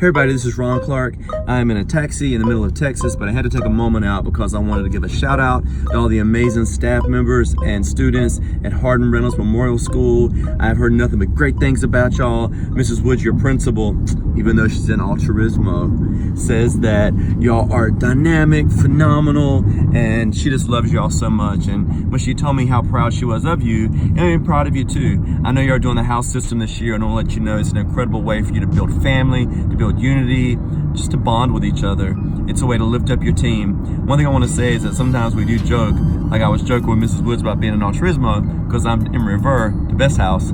Hey everybody, this is Ron Clark. I'm in a taxi in the middle of Texas, but I had to take a moment out because I wanted to give a shout out to all the amazing staff members and students at Hardin Reynolds Memorial School. I've heard nothing but great things about y'all. Mrs. Woods, your principal, even though she's in Altruismo, says that y'all are dynamic, phenomenal, and she just loves y'all so much. And when she told me how proud she was of you, and I'm proud of you too. I know you're doing the house system this year, and I want to let you know it's an incredible way for you to build family, to build unity, just to bond with each other. It's a way to lift up your team. One thing I want to say is that sometimes we do joke, like I was joking with Mrs. Woods about being in Altruismo because I'm in Rêver, the best house.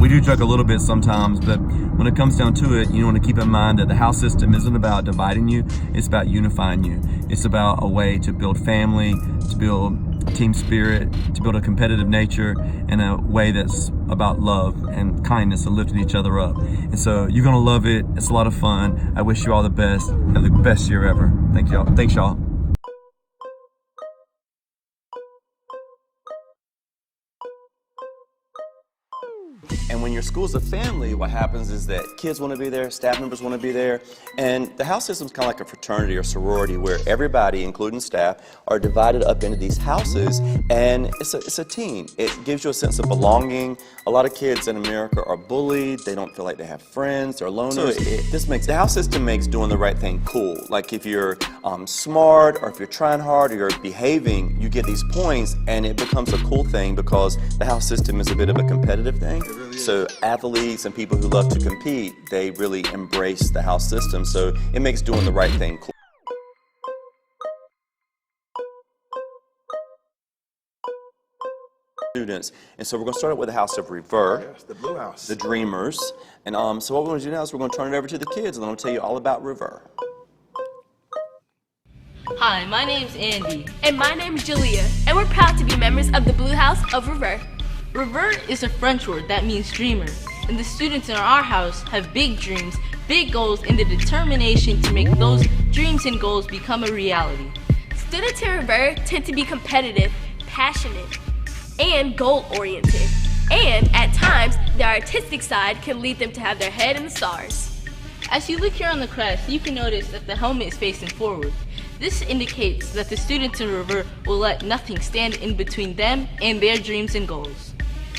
We do joke a little bit sometimes, but when it comes down to it, you want to keep in mind that the house system isn't about dividing you, it's about unifying you. It's about a way to build family, to build team spirit, to build a competitive nature, in a way that's about love and kindness and lifting each other up. And so you're gonna love it. It's a lot of fun. I wish you all the best. Have the best year ever. Thank y'all. Thanks y'all. And when your school's a family, what happens is that kids want to be there, staff members want to be there, and the house system's kind of like a fraternity or sorority where everybody, including staff, are divided up into these houses, and it's a team. It gives you a sense of belonging. A lot of kids in America are bullied, they don't feel like they have friends, they're loners. So the house system makes doing the right thing cool. Like if you're smart, or if you're trying hard, or you're behaving, you get these points, and it becomes a cool thing because the house system is a bit of a competitive thing. So athletes and people who love to compete, they really embrace the house system. So it makes doing the right thing cool. Students. And so we're going to start out with the house of Rêver. Yes, the blue house. The dreamers. And so what we're going to do now is we're going to turn it over to the kids, and I'm going to tell you all about Rêver. Hi, my name's Andy. And my name's Julia, and we're proud to be members of the Blue House of Rêver. Rêver is a French word that means dreamer, and the students in our house have big dreams, big goals, and the determination to make those dreams and goals become a reality. Students in Rêver tend to be competitive, passionate, and goal-oriented. And at times, their artistic side can lead them to have their head in the stars. As you look here on the crest, you can notice that the helmet is facing forward. This indicates that the students in Rêver will let nothing stand in between them and their dreams and goals.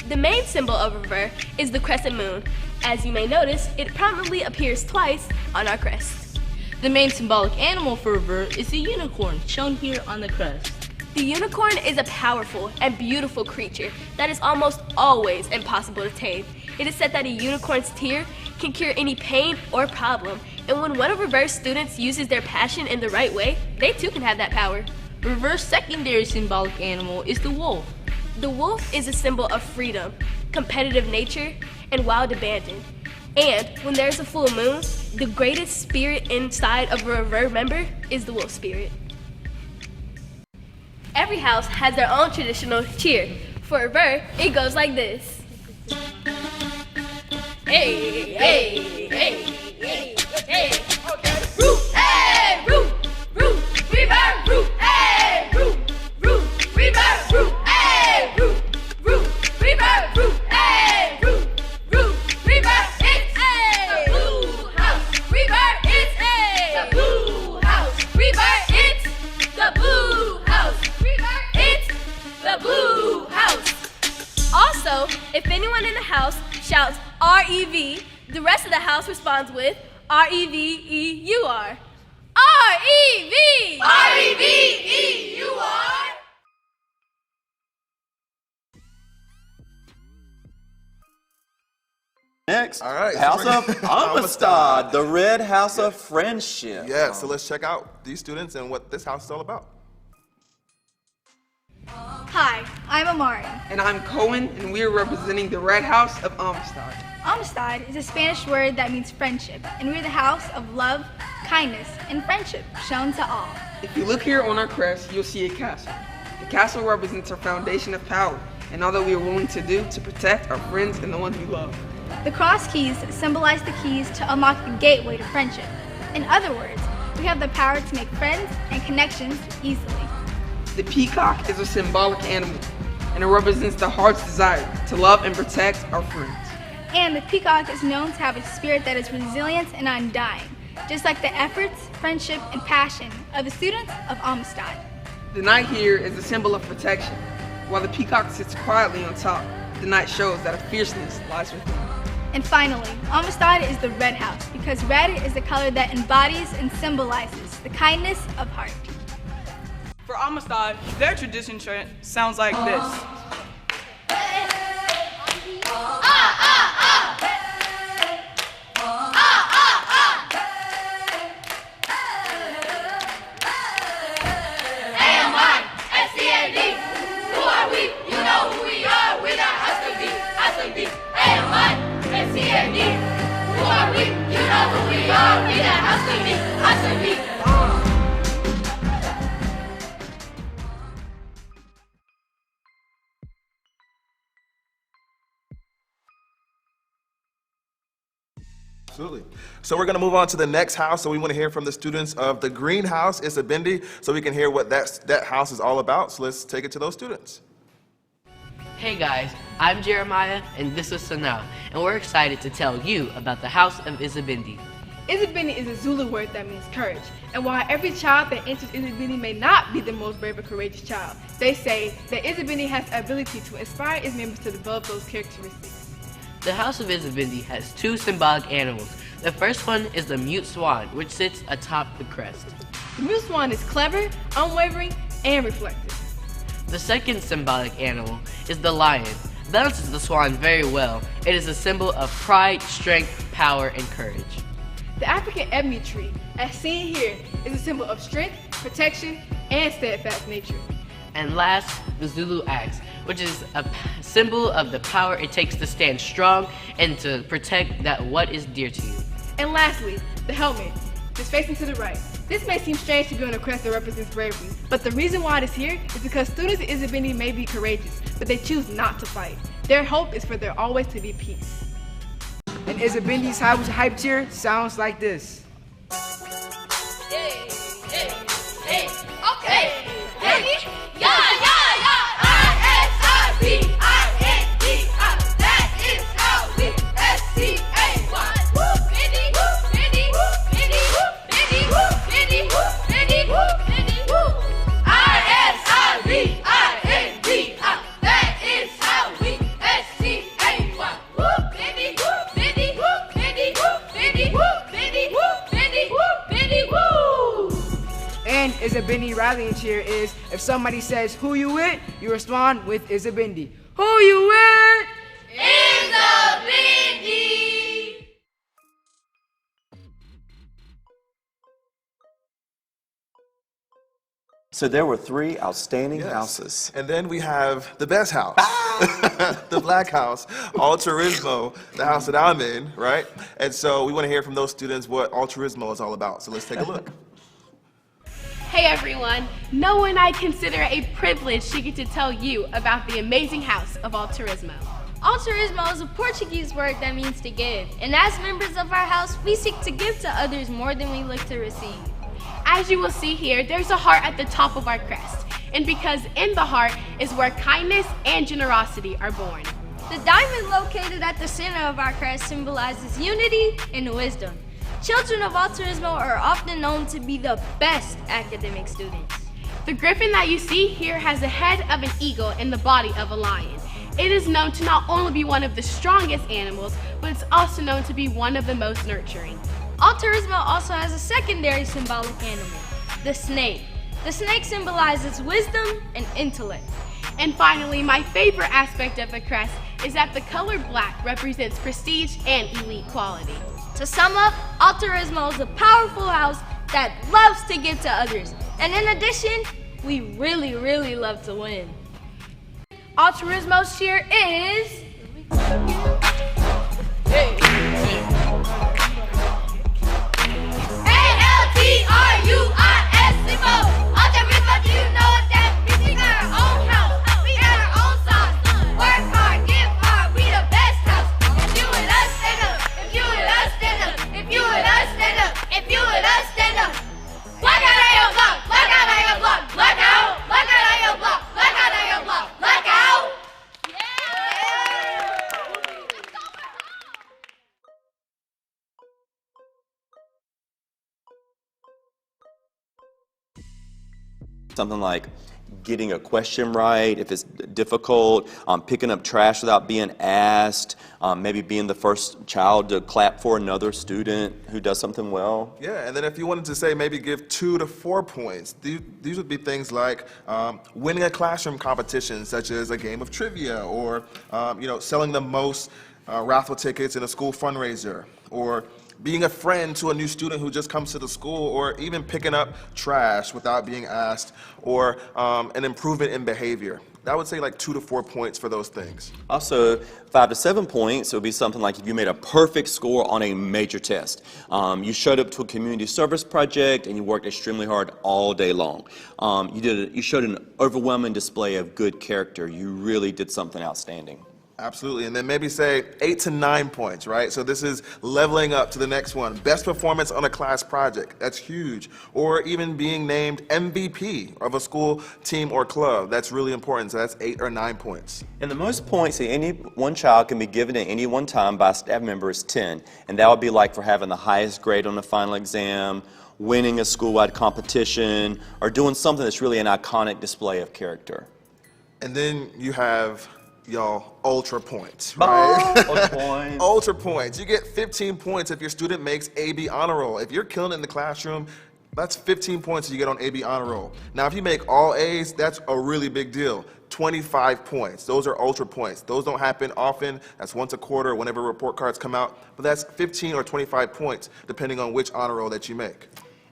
The main symbol of Rêver is the crescent moon. As you may notice, it prominently appears twice on our crest. The main symbolic animal for Rêver is the unicorn, shown here on the crest. The unicorn is a powerful and beautiful creature that is almost always impossible to tame. It is said that a unicorn's tear can cure any pain or problem, and when one of Rêver's students uses their passion in the right way, they too can have that power. Rêver's secondary symbolic animal is the wolf. The wolf is a symbol of freedom, competitive nature, and wild abandon. And when there's a full moon, the greatest spirit inside of a Rêver member is the wolf spirit. Every house has their own traditional cheer. For Rêver, it goes like this. Hey, hey, hey, hey, hey. Okay. Roo, hey, roo, roo, Rêver, roo, hey, roo, roo, Rêver, roo, hey, roo, roo, Rêver, roo, hey, roo, roo, Rêver, it's a blue house. Rêver, it's a blue house. Rêver, it's the blue house. Rêver, it's the blue house. Also, if anyone in the house shouts R-E-V, the rest of the house responds with R-E-V-E-U-R. R-E-V! R-E-V-E-U-R! Next, All right, House so of Amistad, the red house of friendship. Yeah, so let's check out these students and what this house is all about. Hi, I'm Amari. And I'm Cohen, and we are representing the Red House of Amistad. Amistad is a Spanish word that means friendship, and we're the house of love, kindness, and friendship shown to all. If you look here on our crest, you'll see a castle. The castle represents our foundation of power and all that we are willing to do to protect our friends and the ones we love. The cross keys symbolize the keys to unlock the gateway to friendship. In other words, we have the power to make friends and connections easily. The peacock is a symbolic animal, and it represents the heart's desire to love and protect our friends. And the peacock is known to have a spirit that is resilient and undying, just like the efforts, friendship, and passion of the students of Amistad. The knight here is a symbol of protection. While the peacock sits quietly on top, the knight shows that a fierceness lies within. And finally, Amistad is the red house, because red is the color that embodies and symbolizes the kindness of heart. For Amistad, their tradition sounds like this. Absolutely. So we're going to move on to the next house. So we want to hear from the students of the greenhouse, Isibindi, so we can hear what that house is all about. So let's take it to those students. Hey guys, I'm Jeremiah and this is Sanaa, and we're excited to tell you about the House of Isibindi. Isibindi is a Zulu word that means courage. And while every child that enters Isibindi may not be the most brave or courageous child, they say that Isibindi has the ability to inspire its members to develop those characteristics. The House of Isibindi has two symbolic animals. The first one is the mute swan, which sits atop the crest. The mute swan is clever, unwavering, and reflective. The second symbolic animal is the lion. Balances the swan very well. It is a symbol of pride, strength, power, and courage. The African ebony tree, as seen here, is a symbol of strength, protection, and steadfast nature. And last, the Zulu axe, which is a symbol of the power it takes to stand strong and to protect that what is dear to you. And lastly, the helmet, just facing to the right. This may seem strange to be on a crest that represents bravery, but the reason why it is here is because students in Isibindi may be courageous, but they choose not to fight. Their hope is for there always to be peace. And Isibindi's hype cheer sounds like this. Hey, hey, hey, okay, hey, yeah, yeah, yeah, ISIBINDI, that is how we S-C-A-Y. Bindi, Bindi, Bindi, Bindi, Bindi, Bindi, Bindi, ISIBINDI, that is how we S-C-A-Y. Bindi, Bindi, Bindi, Bindi, Bindi, Bindi, woo! And Isibindi rallying cheer is, if somebody says who you with, you respond with Isibindi. Who you with? Isibindi! So there were three outstanding Yes. houses. And then we have the best house, the black house, Altruismo, the house that I'm in, right? And so we want to hear from those students what Altruismo is all about. So let's take a look. Hey everyone, Noah and I consider it a privilege to get to tell you about the amazing house of Altruismo. Altruismo is a Portuguese word that means to give, and as members of our house, we seek to give to others more than we look to receive. As you will see here, there's a heart at the top of our crest, and because in the heart is where kindness and generosity are born. The diamond located at the center of our crest symbolizes unity and wisdom. Children of Altruismo are often known to be the best academic students. The griffin that you see here has the head of an eagle and the body of a lion. It is known to not only be one of the strongest animals, but it's also known to be one of the most nurturing. Altruismo also has a secondary symbolic animal, the snake. The snake symbolizes wisdom and intellect. And finally, my favorite aspect of the crest is that the color black represents prestige and elite quality. To sum up, Altruismo is a powerful house that loves to give to others. And in addition, we really love to win. Altruismo's cheer is... A-L-T-R-U-I-S-M-O. Altruismo, do you know what that means? We got our own house. We got our own sauce. Work hard, give hard. We the best house. If you with us, stand up. If you with us, stand up. If you with us, stand up. If you with us, stand up. Black out on your block. Black out on your block. Black out. Black out on your block. Black out on your block. Black out. Yeah. Something like getting a question right, if it's difficult, picking up trash without being asked, maybe being the first child to clap for another student who does something well. Yeah, and then if you wanted to say maybe give 2 to 4 points, these would be things like winning a classroom competition, such as a game of trivia, or selling the most raffle tickets in a school fundraiser, or being a friend to a new student who just comes to the school, or even picking up trash without being asked, or an improvement in behavior. I would say like 2 to 4 points for those things. Also, 5 to 7 points would be something like if you made a perfect score on a major test. You showed up to a community service project and you worked extremely hard all day long. You showed an overwhelming display of good character. You really did something outstanding. Absolutely, and then maybe say 8 to 9 points, right? So this is leveling up to the next one. Best performance on a class project, that's huge. Or even being named MVP of a school, team, or club, that's really important, so that's 8 or 9 points. And the most points that any one child can be given at any one time by a staff member is 10, and that would be like for having the highest grade on the final exam, winning a school-wide competition, or doing something that's really an iconic display of character. And then you have y'all, ultra points, right? Ultra points. Ultra points. You get 15 points if your student makes AB honor roll. If you're killing it in the classroom, that's 15 points you get on AB honor roll. Now, if you make all A's, that's a really big deal. 25 points. Those are ultra points. Those don't happen often. That's once a quarter, whenever report cards come out. But that's 15 or 25 points, depending on which honor roll that you make.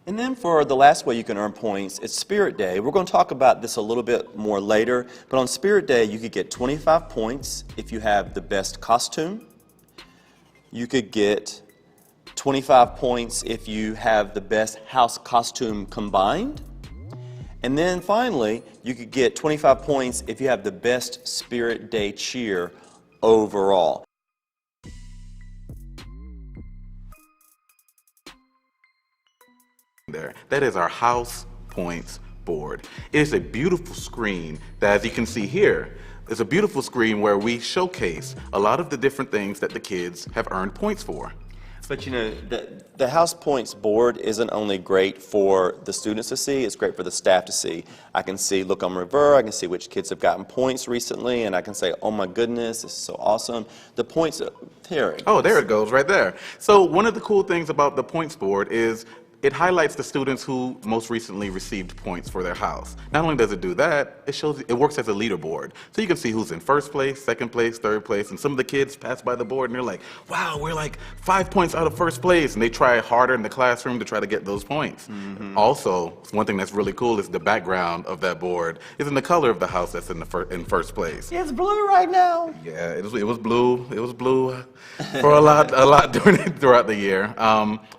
And then for the last way you can earn points, it's Spirit Day. We're going to talk about this a little bit more later, but on Spirit Day, you could get 25 points if you have the best costume. You could get 25 points if you have the best house costume combined. And then finally, you could get 25 points if you have the best Spirit Day cheer overall. That is our house points board. It is a beautiful screen that, as you can see here, is a beautiful screen where we showcase a lot of the different things that the kids have earned points for. But you know, the house points board isn't only great for the students to see, it's great for the staff to see. I can see, look on Rêver, I can see which kids have gotten points recently, and I can say, oh my goodness, this is so awesome. The points, here. Oh, there it goes, right there. So one of the cool things about the points board is it highlights the students who most recently received points for their house. Not only does it do that, it works as a leaderboard. So you can see who's in first place, second place, third place, and some of the kids pass by the board and they're like, wow, we're like 5 points out of first place, and they try harder in the classroom to try to get those points. Mm-hmm. Also, one thing that's really cool is the background of that board is in the color of the house that's in first place. It's blue right now. Yeah, it was blue. It was blue for a lot throughout the year.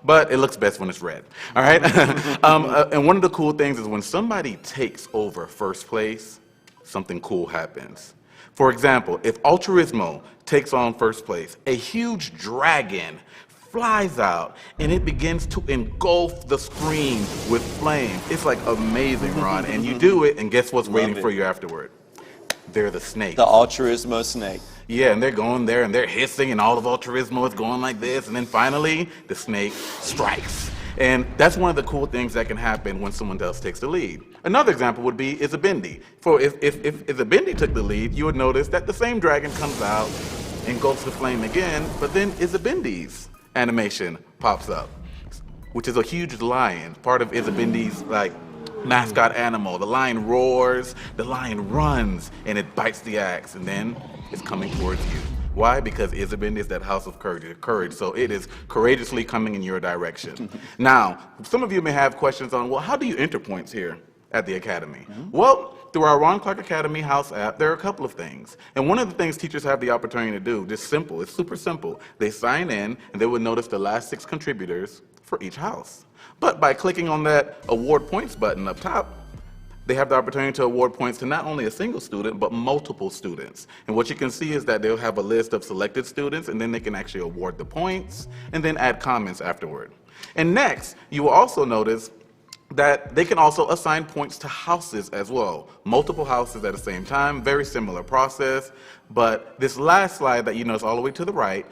But it looks best when it's red. All right? And one of the cool things is when somebody takes over first place, something cool happens. For example, if Altruismo takes on first place, a huge dragon flies out and it begins to engulf the screen with flame. It's like amazing, Ron. And you do it, and guess what's waiting for you afterward? They're the snakes. The Altruismo snake. Yeah, and they're going there and they're hissing, and all of Altruismo is going like this, and then finally the snake strikes. And that's one of the cool things that can happen when someone else takes the lead. Another example would be Isibindi. For if Isibindi took the lead, you would notice that the same dragon comes out, engulfs the flame again, but then Isibindi's animation pops up, which is a huge lion, part of Isibindi's mascot animal. The lion roars, the lion runs, and it bites the axe, and then it's coming towards you. Why? Because Isibindi is that house of courage, so it is courageously coming in your direction. Now, some of you may have questions on, well, how do you enter points here at the Academy? Mm-hmm. Well, through our Ron Clark Academy House app, there are a couple of things. And one of the things teachers have the opportunity to do, just simple, it's super simple. They sign in, and they would notice the last 6 contributors for each house. But by clicking on that award points button up top, they have the opportunity to award points to not only a single student, but multiple students. And what you can see is that they'll have a list of selected students, and then they can actually award the points, and then add comments afterward. And next, you will also notice that they can also assign points to houses as well. Multiple houses at the same time, very similar process. But this last slide that you notice all the way to the right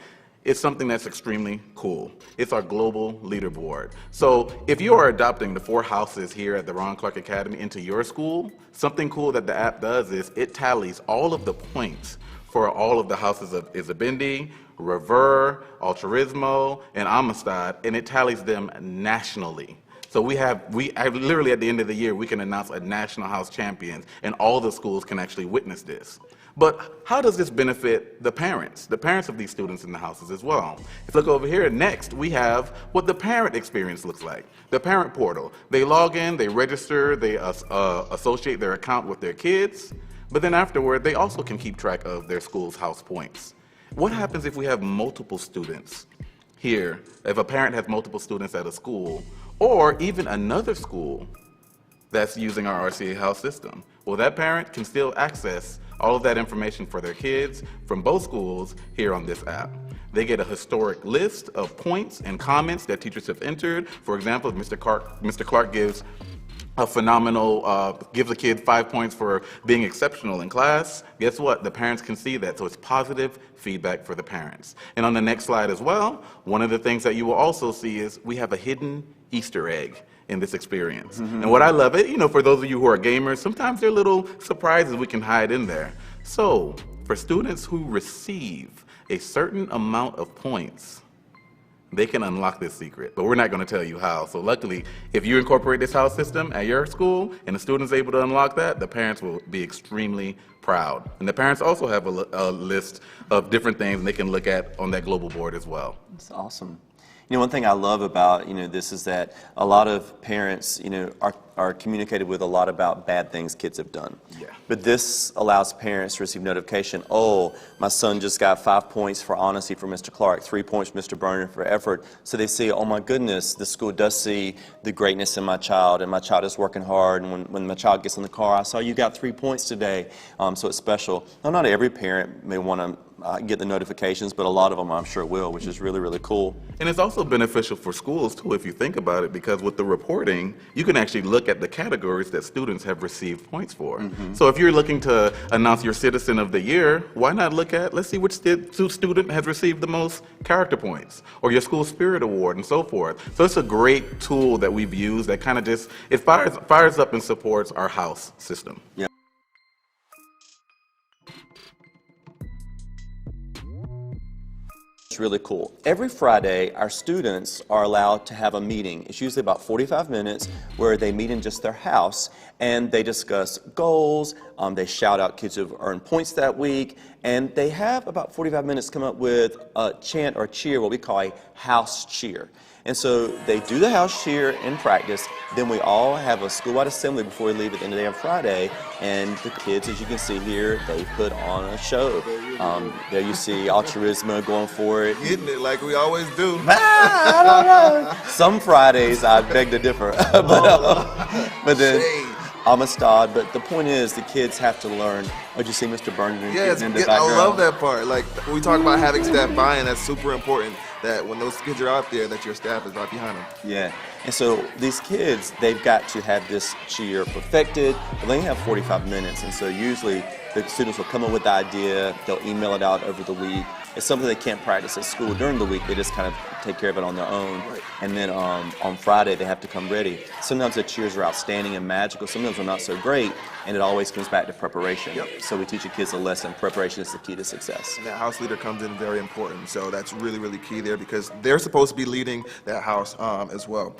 is something that's extremely cool. It's our global leaderboard. So if you are adopting the 4 houses here at the Ron Clark Academy into your school, something cool that the app does is it tallies all of the points for all of the houses of Isibindi, Rêver, Altruismo, and Amistad, and it tallies them nationally. So literally at the end of the year, we can announce a national house champions, and all the schools can actually witness this. But how does this benefit the parents of these students in the houses as well? If you look over here, next we have what the parent experience looks like. The parent portal. They log in, they register, they associate their account with their kids, but then afterward, they also can keep track of their school's house points. What happens if we have multiple students here? If a parent has multiple students at a school, or even another school that's using our RCA house system, well, that parent can still access all of that information for their kids from both schools here on this app. They get a historic list of points and comments that teachers have entered. For example, if Mr. Clark gives a phenomenal, gives a kid 5 points for being exceptional in class, guess what? The parents can see that, so it's positive feedback for the parents. And on the next slide as well, one of the things that you will also see is we have a hidden Easter egg in this experience. And what I love it, for those of you who are gamers, sometimes there are little surprises we can hide in there. So for students who receive a certain amount of points, they can unlock this secret, but we're not going to tell you how. So luckily, if you incorporate this house system at your school and the student's able to unlock that, the parents will be extremely proud. And the parents also have a list of different things they can look at on that global board as well. That's awesome. One thing I love about this is that a lot of parents are communicated with a lot about bad things kids have done. Yeah. But this allows parents to receive notification, oh, my son just got 5 points for honesty from Mr. Clark, 3 points from Mr. Berner for effort. So they see, oh my goodness, the school does see the greatness in my child, and my child is working hard, and when my child gets in the car, I saw you got 3 points today, so it's special. Now, not every parent may want to get the notifications, but a lot of them I'm sure will, which is really, really cool. And it's also beneficial for schools too, if you think about it, because with the reporting, you can actually look at the categories that students have received points for. So if you're looking to announce your Citizen of the Year, why not look at, let's see which student has received the most character points, or your school spirit award, and so forth. So it's a great tool that we've used that kind of just, it fires up and supports our house system. Yeah. It's really cool. Every Friday, our students are allowed to have a meeting. It's usually about 45 minutes where they meet in just their house and they discuss goals, they shout out kids who've earned points that week, and they have about 45 minutes to come up with a chant or cheer, what we call a house cheer. And so they do the house cheer in practice, then we all have a school-wide assembly before we leave at the end of the day on Friday, and the kids, as you can see here, they put on a show. There you see Altruismo going for it. Hitting it like we always do. I don't know. Some Fridays I beg to differ, but then Amistad. But the point is, the kids have to learn. Oh, did you see Mr. Berner getting in the background? I love that part. Like when we talk about having staff buy-in, that's super important. That when those kids are out there, that your staff is right behind them. Yeah, and so these kids, they've got to have this cheer perfected, but they only have 45 minutes, and so usually the students will come up with the idea, they'll email it out over the week. It's something they can't practice at school during the week, they just kind of take care of it on their own. Right. And then on Friday, they have to come ready. Sometimes the cheers are outstanding and magical, sometimes they're not so great, and it always comes back to preparation. Yep. So we teach the kids a lesson, preparation is the key to success. And that house leader comes in very important, so that's really, really key there because they're supposed to be leading that house as well.